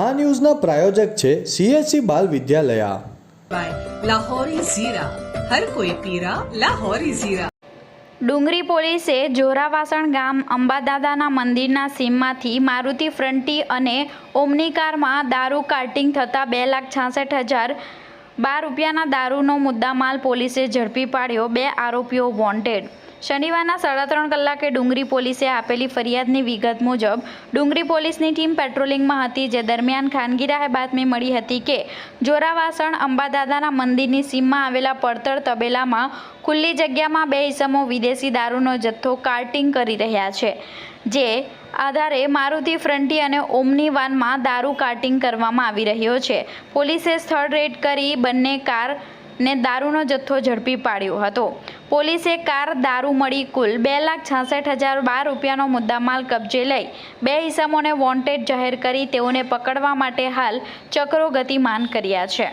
આ ન્યૂઝના પ્રાયોજક છે CSC બાલ વિદ્યાલયા। લાહોરી ઝીરા, હર કોઈ પીરા લાહોરી ઝીરા। ડુંગરી પોલીસે જોરાવાસણ ગામ અંબાદાદાના મંદિરના સીમમાંથી મારુતિ ફ્રન્ટી અને ઓમની કારમાં દારૂ કાર્ટિંગ થતાં 2,66,012 રૂપિયાના દારૂનો મુદ્દામાલ પોલીસે ઝડપી પાડ્યો। 2 આરોપીઓ વોન્ટેડ। શનિવારના 3:30 કલાકે ડુંગરી પોલીસે આપેલી ફરિયાદની વિગત મુજબ ડુંગરી પોલીસની ટીમ પેટ્રોલિંગમાં હતી, જે દરમિયાન ખાનગીરાહે બાતમી મળી હતી કે જોરાવાસણ અંબાદાદાના મંદિરની સીમમાં આવેલા પડતર તબેલામાં ખુલ્લી જગ્યામાં 2 ઈસમો વિદેશી દારૂનો જથ્થો કાર્ટિંગ કરી રહ્યા છે, જે આધારે મારુતિ ફ્રન્ટી અને ઓમની વાનમાં દારૂ કાર્ટિંગ કરવામાં આવી રહ્યો છે। પોલીસે સ્થળ રેડ કરી બંને કાર ને દારૂનો જથ્થો ઝડપી પાડ્યો હતો। પોલીસે કાર દારૂ મળી કુલ 2,66,012 રૂપિયાનો મુદ્દામાલ કબજે લઈ 2 ઈસમોને વોન્ટેડ જાહેર કરી તેઓને પકડવા માટે હાલ ચક્રો ગતિમાન કર્યા છે।